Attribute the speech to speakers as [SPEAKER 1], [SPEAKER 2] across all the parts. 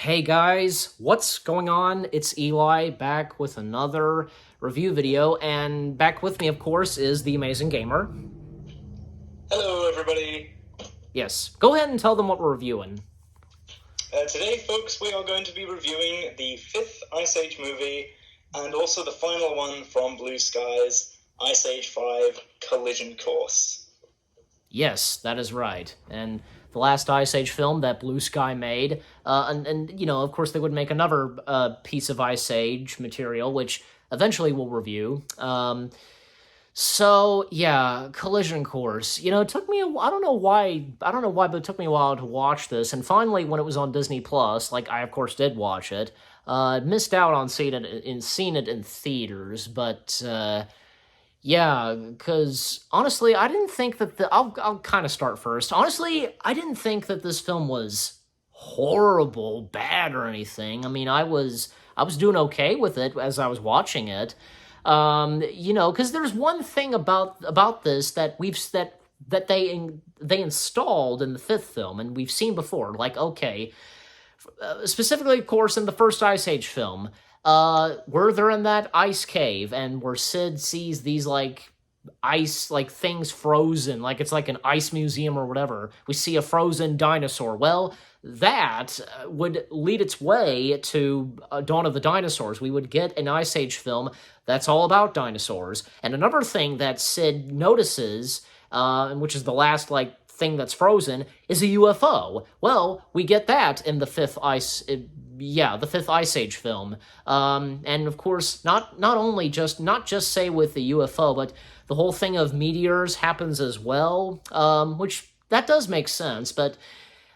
[SPEAKER 1] Hey guys, what's going on? It's Eli back with another review video, and back with me, of course, is the Amazing Gamer.
[SPEAKER 2] Hello, everybody.
[SPEAKER 1] Yes, go ahead and tell them what we're reviewing.
[SPEAKER 2] Today, folks, we are going to be reviewing the fifth Ice Age movie and also the final one from Blue Sky's Ice Age 5 Collision Course.
[SPEAKER 1] Yes, that is right. And the last Ice Age film that Blue Sky made, and you know, of course, they would make another piece of Ice Age material, which eventually we'll review. So yeah, Collision Course. You know, it took me I don't know why, but it took me a while to watch this. And finally, when it was on Disney Plus, like I of course did watch it, missed out on seeing it in theaters. But yeah, because honestly, I didn't think that I'll kind of start first. Honestly, I didn't think that this film was horrible, bad, or anything. I mean, I was doing okay with it as I was watching it. You know, because there's one thing about this that they installed in the fifth film, and we've seen before. Like, okay, specifically, of course, in the first Ice Age film, where they're in that ice cave, and where Sid sees these like ice like things frozen, like it's like an ice museum or whatever. We see a frozen dinosaur. Well, that would lead its way to Dawn of the Dinosaurs. We would get an Ice Age film that's all about dinosaurs. And another thing that Sid notices, which is the last like thing that's frozen, is a UFO. Well, we get that in the fifth the fifth Ice Age film. And of course, not just say with the UFO, but the whole thing of meteors happens as well, which that does make sense. But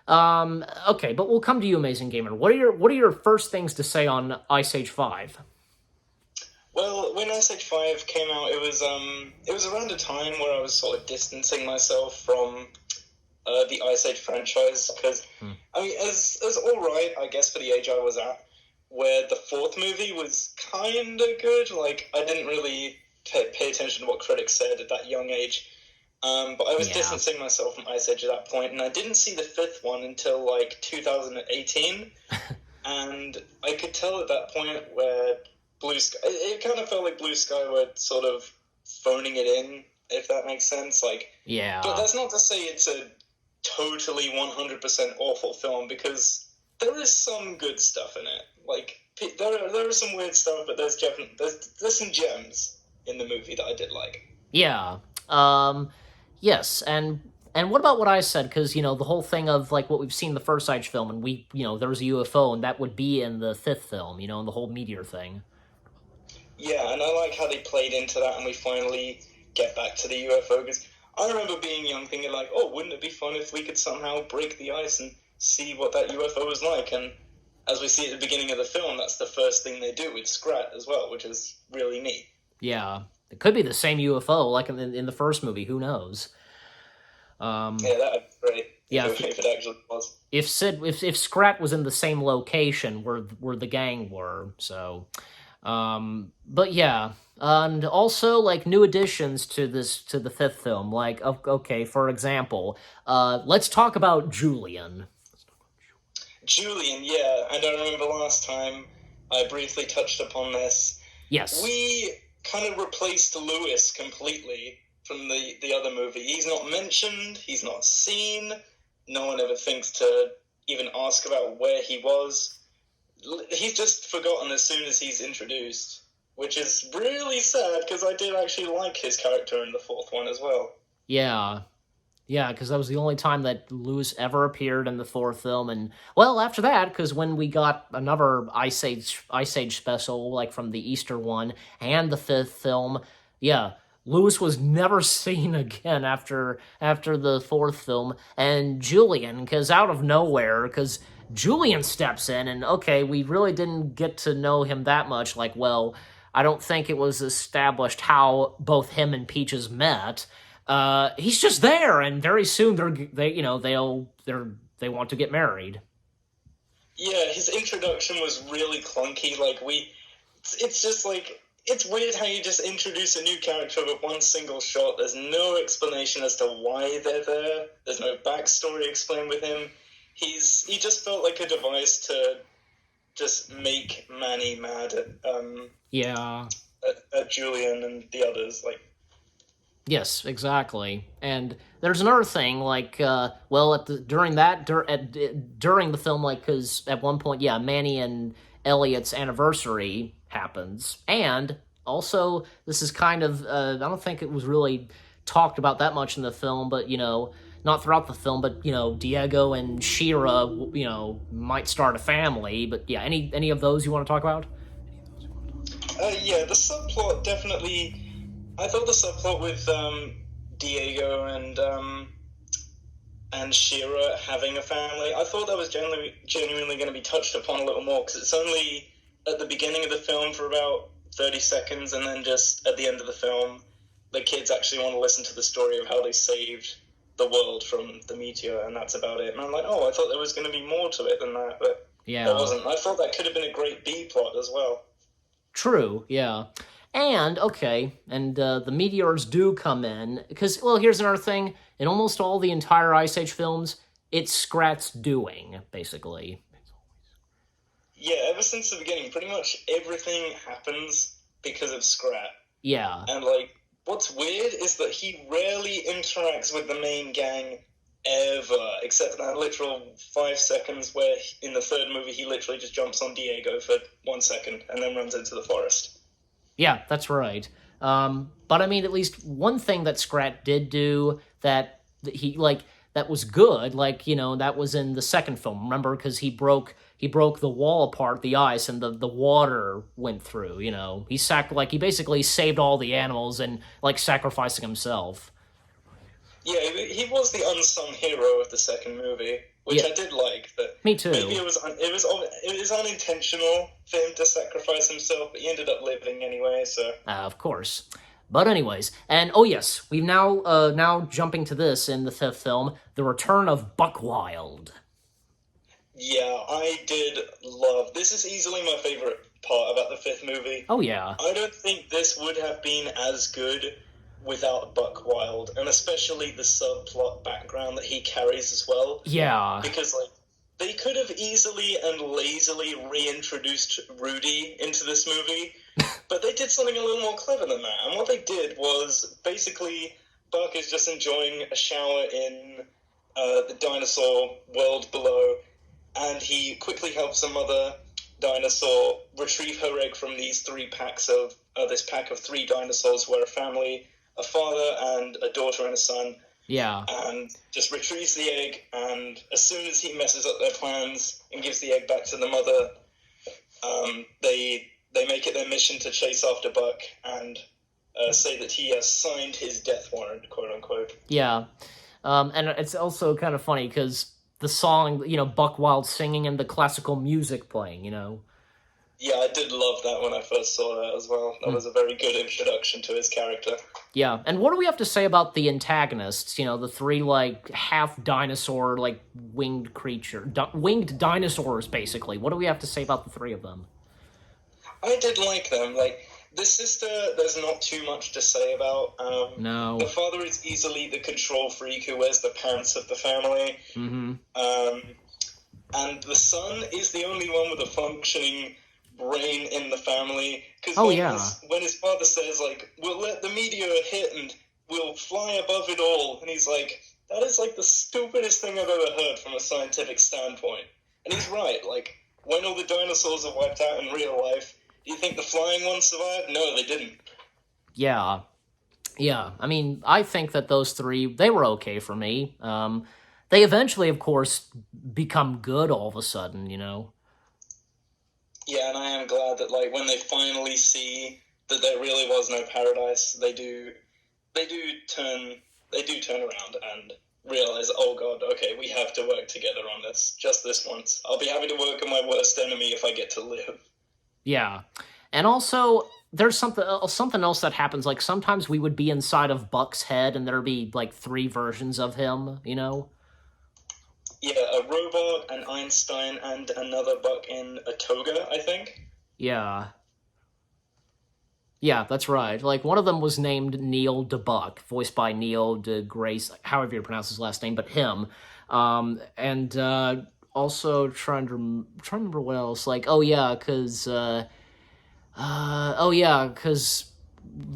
[SPEAKER 1] okay, but we'll come to you, Amazing Gamer. What are your first things to say on Ice Age 5?
[SPEAKER 2] Well, when Ice Age 5 came out, it was around a time where I was sort of distancing myself from the Ice Age franchise, because, I mean, as all right, I guess, for the age I was at, where the fourth movie was kind of good. Like, I didn't really pay attention to what critics said at that young age. But I was
[SPEAKER 1] Yeah.
[SPEAKER 2] distancing myself from Ice Age at that point, and I didn't see the fifth one until, like, 2018, and I could tell at that point where Blue Sky... It kind of felt like Blue Sky were sort of phoning it in, if that makes sense. Like, but
[SPEAKER 1] Yeah.
[SPEAKER 2] that's not to say it's a totally 100% awful film, because there is some good stuff in it. Like, there is some weird stuff, but there's some gems in the movie that I did like.
[SPEAKER 1] Yeah. Yes, and what about what I said? Because you know the whole thing of like what we've seen in the first Age film, and there was a UFO, and that would be in the fifth film. You know, and the whole meteor thing.
[SPEAKER 2] Yeah, and I like how they played into that, and we finally get back to the UFO, because I remember being young thinking like, oh, wouldn't it be fun if we could somehow break the ice and see what that UFO was like? And as we see at the beginning of the film, that's the first thing they do with Scrat as well, which is really neat.
[SPEAKER 1] Yeah, it could be the same UFO like in the first movie. Who knows? Um,
[SPEAKER 2] Yeah, that'd be great
[SPEAKER 1] yeah,
[SPEAKER 2] if it actually was.
[SPEAKER 1] if Scrat was in the same location where the gang were. So, but yeah, and also like new additions to the fifth film. Like, okay, for example, let's talk about Julian.
[SPEAKER 2] Julian, yeah, and I remember last time I briefly touched upon this.
[SPEAKER 1] Yes.
[SPEAKER 2] We kind of replaced Lewis completely from the other movie. He's not mentioned, he's not seen, no one ever thinks to even ask about where he was. He's just forgotten as soon as he's introduced, which is really sad, because I did actually like his character in the fourth one as well.
[SPEAKER 1] Yeah. Yeah, because that was the only time that Lewis ever appeared in the fourth film, and well, after that, because when we got another Ice Age special, like from the Easter one and the fifth film, yeah, Lewis was never seen again after the fourth film, and Julian, because out of nowhere, because Julian steps in, and okay, we really didn't get to know him that much. Like, well, I don't think it was established how both him and Peaches met. He's just there, and very soon they want to get married.
[SPEAKER 2] Yeah, his introduction was really clunky. Like, it's just like, it's weird how you just introduce a new character with one single shot. There's no explanation as to why they're there. There's no backstory explained with him. He just felt like a device to just make Manny mad
[SPEAKER 1] Yeah.
[SPEAKER 2] at Julian and the others. Like,
[SPEAKER 1] Yes, exactly. And there's another thing, like, well, during the film, like, because at one point, yeah, Manny and Elliot's anniversary happens, and also this is kind of, I don't think it was really talked about that much in the film, but not throughout the film, but Diego and Shira, might start a family. But yeah, any of those you want to talk about?
[SPEAKER 2] yeah, the subplot definitely. I thought the subplot with Diego and Shira having a family, I thought that was genuinely going to be touched upon a little more, because it's only at the beginning of the film for about 30 seconds, and then just at the end of the film, the kids actually want to listen to the story of how they saved the world from the meteor, and that's about it. And I'm like, oh, I thought there was going to be more to it than that, but
[SPEAKER 1] Yeah.
[SPEAKER 2] there wasn't. I thought that could have been a great B plot as well.
[SPEAKER 1] True, yeah. And, okay, and the meteors do come in, because, well, here's another thing. In almost all the entire Ice Age films, it's Scrat's doing, basically.
[SPEAKER 2] Yeah, ever since the beginning, pretty much everything happens because of Scrat.
[SPEAKER 1] Yeah.
[SPEAKER 2] And, like, what's weird is that he rarely interacts with the main gang ever, except that literal 5 seconds where in the third movie he literally just jumps on Diego for 1 second and then runs into the forest.
[SPEAKER 1] Yeah, that's right. But I mean, at least one thing that Scrat did do that that was good, that was in the second film. Remember, because he broke the wall apart, the ice, and the water went through. He basically saved all the animals and sacrificing himself.
[SPEAKER 2] Yeah, he was the unsung hero of the second movie, which I did like. That
[SPEAKER 1] me too.
[SPEAKER 2] Maybe it was unintentional for him to sacrifice himself, but he ended up living anyway. So
[SPEAKER 1] of course. But anyways, and oh yes, we've now jumping to this in the fifth film, The Return of Buckwild.
[SPEAKER 2] Yeah, I did love. This is easily my favorite part about the fifth movie.
[SPEAKER 1] Oh yeah.
[SPEAKER 2] I don't think this would have been as good without Buckwild, and especially the subplot background that he carries as well.
[SPEAKER 1] Yeah.
[SPEAKER 2] Because, they could have easily and lazily reintroduced Rudy into this movie, but they did something a little more clever than that. And what they did was, basically, Buck is just enjoying a shower in the dinosaur world below, and he quickly helps a mother dinosaur retrieve her egg from these this pack of 3 dinosaurs where a family, a father and a daughter and a son.
[SPEAKER 1] Yeah.
[SPEAKER 2] And just retrieves the egg, and as soon as he messes up their plans and gives the egg back to the mother, they make it their mission to chase after Buck and say that he has signed his death warrant, quote unquote.
[SPEAKER 1] Yeah. And it's also kind of funny because the song, Buckwild singing and the classical music playing,
[SPEAKER 2] Yeah, I did love that when I first saw that as well. That was a very good introduction to his character.
[SPEAKER 1] Yeah, and what do we have to say about the antagonists? The 3, half dinosaur, winged winged dinosaurs, basically. What do we have to say about the 3 of them?
[SPEAKER 2] I did like them. The sister, there's not too much to say about.
[SPEAKER 1] No.
[SPEAKER 2] The father is easily the control freak who wears the pants of the family.
[SPEAKER 1] Mm-hmm.
[SPEAKER 2] And the son is the only one with a functioning brain in the family. Because when his father says, we'll let the meteor hit and we'll fly above it all, and he's like, that is the stupidest thing I've ever heard from a scientific standpoint. And he's right. When all the dinosaurs are wiped out in real life, do you think the flying ones survived? No, they didn't.
[SPEAKER 1] Yeah. Yeah, I mean, I think that those 3, they were okay for me. They eventually, of course, become good all of a sudden,
[SPEAKER 2] Yeah, and I am glad that, when they finally see that there really was no paradise, they do turn around and realize, oh god, okay, we have to work together on this, just this once. I'll be happy to work with my worst enemy if I get to live.
[SPEAKER 1] Yeah, and also, there's something else that happens, sometimes we would be inside of Buck's head and there'd be, 3 versions of him,
[SPEAKER 2] Yeah, a robot, an Einstein, and another Buck in a toga, I think.
[SPEAKER 1] Yeah. Yeah, that's right. One of them was named Neil DeBuck, voiced by Neil deGrasse, however you pronounce his last name, but him. And Also trying to remember what else. Like, oh yeah, because oh yeah, because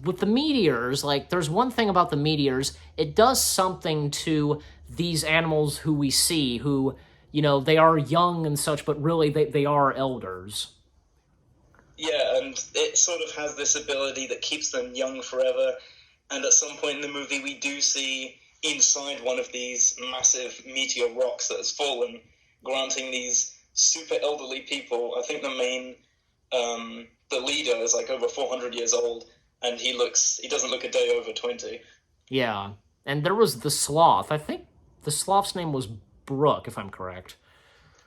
[SPEAKER 1] with the meteors, like, there's one thing about the meteors. It does something to these animals who we see, who, they are young and such, but really they are elders.
[SPEAKER 2] Yeah, and it sort of has this ability that keeps them young forever. And at some point in the movie, we do see inside one of these massive meteor rocks that has fallen, granting these super elderly people. I think the leader is like over 400 years old, and he doesn't look a day over 20.
[SPEAKER 1] Yeah. And there was the sloth. I think the sloth's name was Brooke, if I'm correct.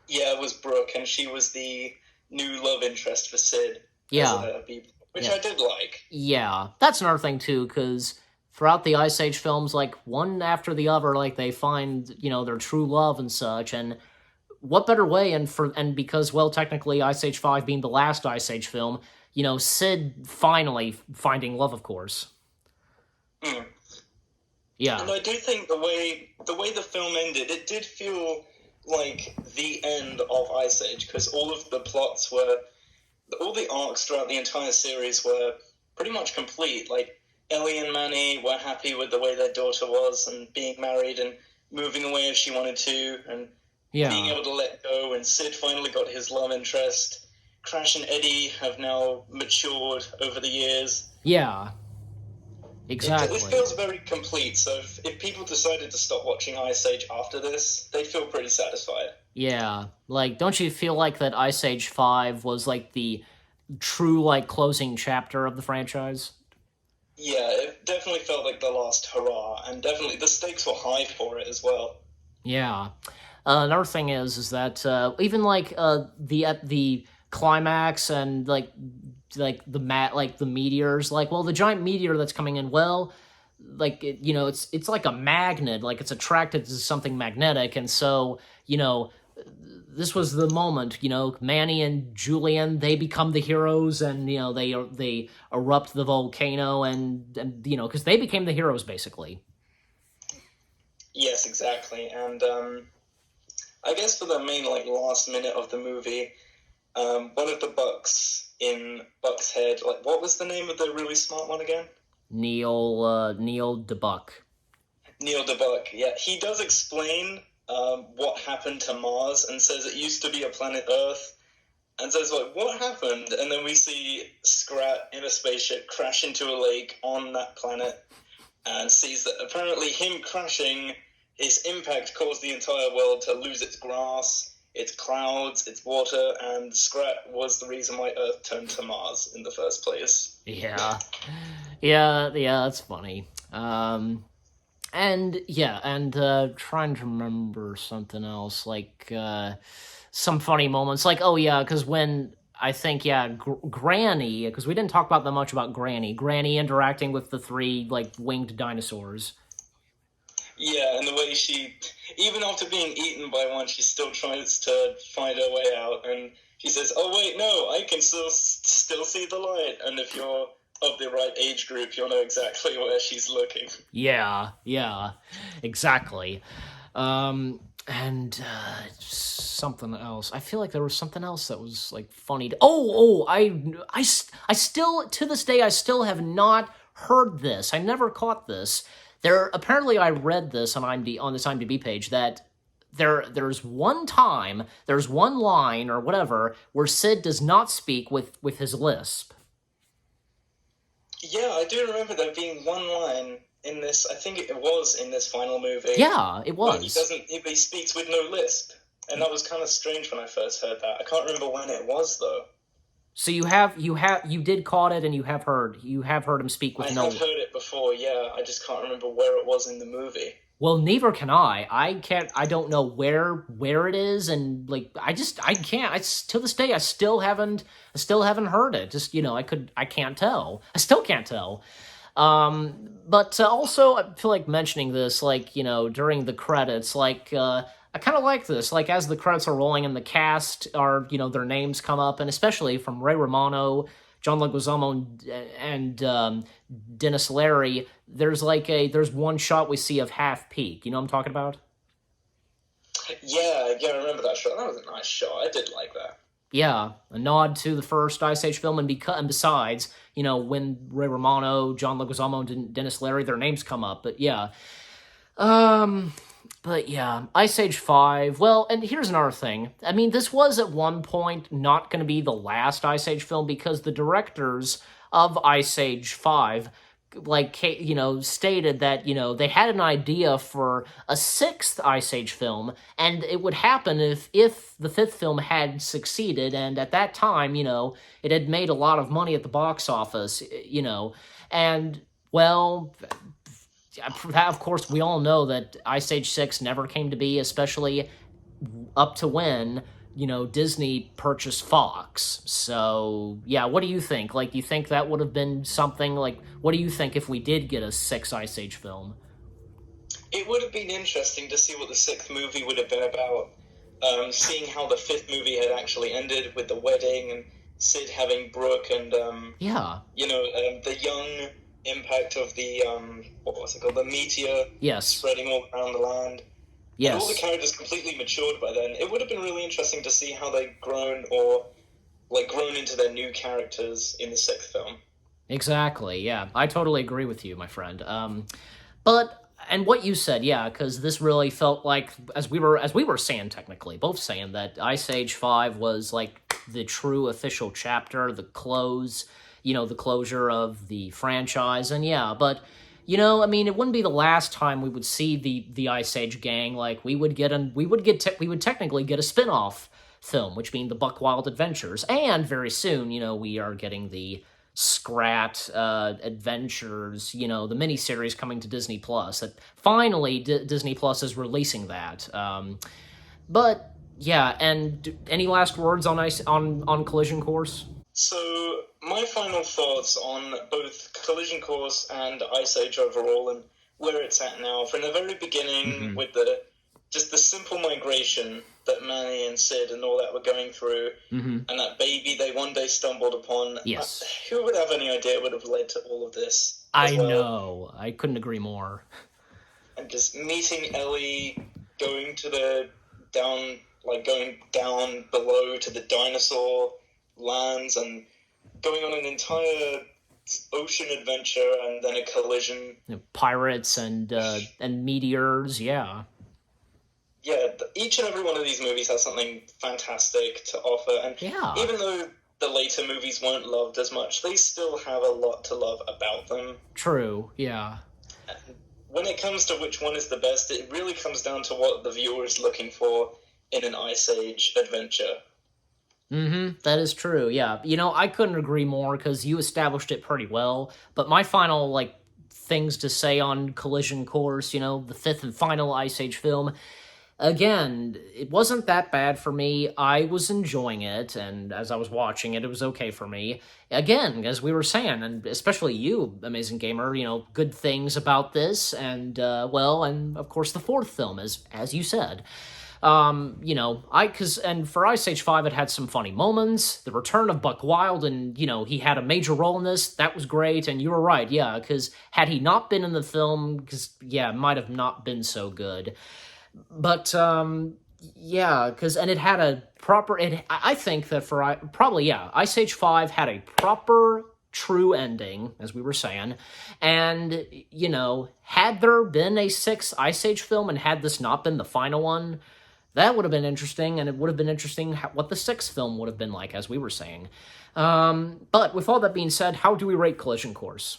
[SPEAKER 2] Yeah, it was Brooke, and she was the new love interest for Sid,
[SPEAKER 1] Yeah.
[SPEAKER 2] which
[SPEAKER 1] Yeah.
[SPEAKER 2] I did like.
[SPEAKER 1] Yeah. That's another thing, too, because throughout the Ice Age films, like, one after the other, like, they find, their true love and such, and what better way, and because, well, technically Ice Age 5 being the last Ice Age film, Sid finally finding love, of course.
[SPEAKER 2] Mm.
[SPEAKER 1] Yeah.
[SPEAKER 2] And I do think the way the film ended, it did feel like the end of Ice Age, because all the arcs throughout the entire series were pretty much complete. Like, Ellie and Manny were happy with the way their daughter was and being married and moving away if she wanted to and being
[SPEAKER 1] Yeah.
[SPEAKER 2] able to let go, and Sid finally got his love interest. Crash and Eddie have now matured over the years.
[SPEAKER 1] Yeah.
[SPEAKER 2] It
[SPEAKER 1] Exactly.
[SPEAKER 2] feels very complete, so if people decided to stop watching Ice Age after this, they feel pretty satisfied.
[SPEAKER 1] Yeah. Like, don't you feel like that Ice Age 5 was, like, the true, like, closing chapter of the franchise?
[SPEAKER 2] Yeah, it definitely felt like the last hurrah, and definitely the stakes were high for it as well.
[SPEAKER 1] Yeah. Another thing is that even like the climax and like the meteors, like, well, the giant meteor that's coming in, well, like, it's like a magnet, like it's attracted to something magnetic, and so, this was the moment, Manny and Julian, they become the heroes, and they erupt the volcano, and because they became the heroes basically.
[SPEAKER 2] Yes, exactly, and I guess for the main last minute of the movie, one of the Bucks in Buck's head, what was the name of the really smart one again?
[SPEAKER 1] Neil DeBuck.
[SPEAKER 2] Neil DeBuck. Yeah, he does explain what happened to Mars and says it used to be a planet Earth, and says what happened, and then we see Scrat in a spaceship crash into a lake on that planet, and sees that apparently him crashing, his impact caused the entire world to lose its grass, its clouds, its water, and Scrat was the reason why Earth turned to Mars in the first place.
[SPEAKER 1] Yeah. Yeah, that's funny. And yeah, and trying to remember something else, like some funny moments, like, oh yeah, because when I think, yeah, Granny, because we didn't talk about that much about Granny interacting with the three like winged dinosaurs.
[SPEAKER 2] Yeah, and the way she, even after being eaten by one, she still tries to find her way out, and she says, "Oh wait, no, I can still see the light." And if you're of the right age group, you'll know exactly where she's looking.
[SPEAKER 1] Yeah, exactly. And something else. I feel like there was something else that was like funny. I still, to this day, I still have not heard this. I never caught this. Apparently I read this on this IMDb page that there's one line or whatever where Sid does not speak with his lisp.
[SPEAKER 2] Yeah, I do remember there being one line in this. I think it was in this final movie.
[SPEAKER 1] Yeah, it was.
[SPEAKER 2] He speaks with no lisp, and that was kind of strange when I first heard that. I can't remember when it was though.
[SPEAKER 1] So you did caught it, and you have heard him speak with no.
[SPEAKER 2] I have heard it before. Yeah, I just can't remember where it was in the movie.
[SPEAKER 1] Well, neither can I. I don't know where it is, and like I can't. To this day, I still haven't heard it. Just I can't tell. I still can't tell. But also, I feel like mentioning this, like, during the credits, like, I kind of like this, like, as the credits are rolling and the cast are, their names come up, and especially from Ray Romano, John Leguizamo, and Dennis Leary, there's one shot we see of Half Peak. You know what I'm talking about?
[SPEAKER 2] Yeah, I remember that shot. That was a nice shot. I did like that.
[SPEAKER 1] Yeah, a nod to the first Ice Age film, and besides, when Ray Romano, John Leguizamo, and Dennis Leary, their names come up. But yeah, um, Ice Age 5. Well, and here's another thing. I mean, this was at one point not going to be the last Ice Age film because the directors of Ice Age 5 stated that, they had an idea for a sixth Ice Age film, and it would happen if the fifth film had succeeded, and at that time, it had made a lot of money at the box office, and, well, of course, we all know that Ice Age 6 never came to be, especially up to when, Disney purchased Fox. So, yeah, what do you think? Like, do you think that would have been something, like, what do you think if we did get a sixth Ice Age film?
[SPEAKER 2] It would have been interesting to see what the sixth movie would have been about. Seeing how the fifth movie had actually ended with the wedding and Sid having Brooke and,
[SPEAKER 1] Yeah.
[SPEAKER 2] The young impact of the, what was it called? The meteor
[SPEAKER 1] Yes.
[SPEAKER 2] spreading all around the land.
[SPEAKER 1] Yes.
[SPEAKER 2] And all the characters completely matured by then. It would have been really interesting to see how they'd grown into their new characters in the sixth film.
[SPEAKER 1] Exactly, yeah. I totally agree with you, my friend. And what you said, yeah, because this really felt like, as we were saying technically, both saying that Ice Age 5 was like the true official chapter, the closure of the franchise, and yeah, but I mean, it wouldn't be the last time we would see the Ice Age gang. Like, we would technically get a spin-off film, which being the Buckwild Adventures, and very soon, we are getting the Scrat Adventures, the miniseries coming to Disney Plus. That finally Disney Plus is releasing that. But yeah, and any last words on Collision Course?
[SPEAKER 2] So, my final thoughts on both Collision Course and Ice Age overall and where it's at now. From the very beginning, with just the simple migration that Manny and Sid and all that were going through, and that baby they one day stumbled upon.
[SPEAKER 1] Yes.
[SPEAKER 2] Who would have any idea it would have led to all of this?
[SPEAKER 1] I know. I couldn't agree more.
[SPEAKER 2] And just meeting Ellie, going down below to the dinosaur lands and going on an entire ocean adventure and then a collision.
[SPEAKER 1] Pirates and meteors, yeah.
[SPEAKER 2] Yeah, each and every one of these movies has something fantastic to offer, and even though the later movies weren't loved as much, they still have a lot to love about them.
[SPEAKER 1] True, yeah.
[SPEAKER 2] And when it comes to which one is the best, it really comes down to what the viewer is looking for in an Ice Age adventure.
[SPEAKER 1] That is true, yeah. I couldn't agree more, because you established it pretty well, but my final, things to say on Collision Course, the fifth and final Ice Age film, again, it wasn't that bad for me. I was enjoying it, and as I was watching it, it was okay for me. Again, as we were saying, and especially you, Amazing Gamer, good things about this, and, and of course the fourth film, as you said. And for Ice Age 5, it had some funny moments. The return of Buckwild, and, he had a major role in this. That was great, and you were right, yeah, because had he not been in the film, it might have not been so good. But, and it had a proper, I think that Ice Age 5 had a proper, true ending, as we were saying, and, had there been a sixth Ice Age film, and had this not been the final one, that would have been interesting, and it would have been interesting what the sixth film would have been like, as we were saying. But with all that being said, how do we rate Collision Course?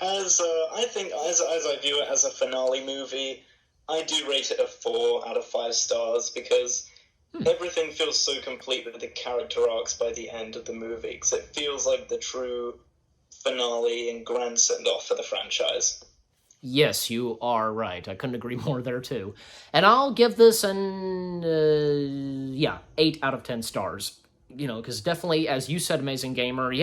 [SPEAKER 2] I think, as I view it as a finale movie, I do rate it a 4 out of 5 stars, because everything feels so complete with the character arcs by the end of the movie, because it feels like the true finale and grand send-off for the franchise.
[SPEAKER 1] Yes, you are right. I couldn't agree more there, too. And I'll give this 8 out of 10 stars. Because definitely, as you said, Amazing Gamer,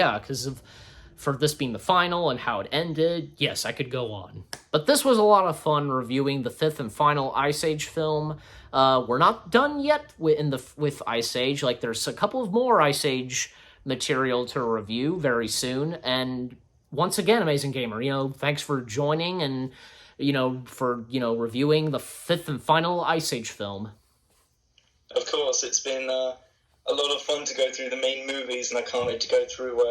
[SPEAKER 1] for this being the final and how it ended, yes, I could go on. But this was a lot of fun reviewing the fifth and final Ice Age film. We're not done yet with Ice Age. There's a couple of more Ice Age material to review very soon, and once again, Amazing Gamer, thanks for joining, and for, reviewing the fifth and final Ice Age film.
[SPEAKER 2] Of course, it's been a lot of fun to go through the main movies, and I can't wait to go through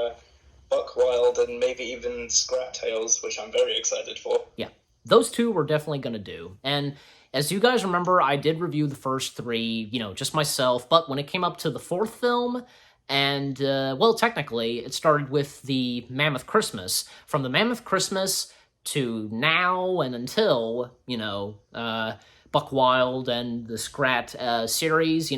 [SPEAKER 2] Buckwild and maybe even Scrap Tales, which I'm very excited for.
[SPEAKER 1] Yeah, those two we're definitely going to do. And as you guys remember, I did review the first three, just myself, but when it came up to the fourth film, and, technically, it started with the Mammoth Christmas. From the Mammoth Christmas to now and until, Buckwild and the Scrat series,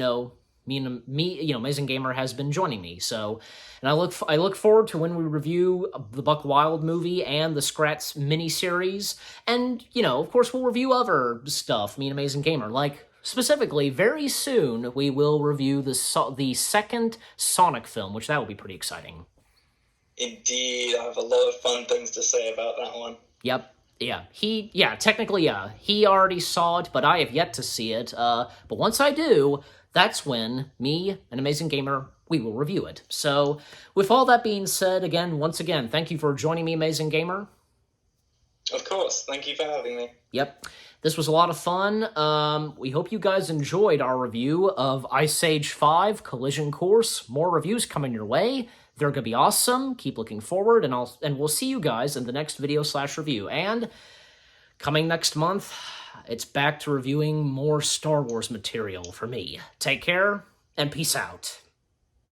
[SPEAKER 1] me, Amazing Gamer has been joining me. So, and I look forward to when we review the Buckwild movie and the Scrat's miniseries, and of course we'll review other stuff. Me and Amazing Gamer, like specifically very soon we will review the second Sonic film, which that will be pretty exciting.
[SPEAKER 2] Indeed, I have a lot of fun things to say about that one.
[SPEAKER 1] Yep. Yeah, technically, he already saw it, but I have yet to see it. But once I do, that's when me and Amazing Gamer, we will review it. So, with all that being said, once again, thank you for joining me, Amazing Gamer.
[SPEAKER 2] Of course, thank you for having me.
[SPEAKER 1] Yep, this was a lot of fun. We hope you guys enjoyed our review of Ice Age 5 Collision Course. More reviews coming your way. They're going to be awesome. Keep looking forward, and we'll see you guys in the next video/review. And coming next month, it's back to reviewing more Star Wars material for me. Take care, and peace out.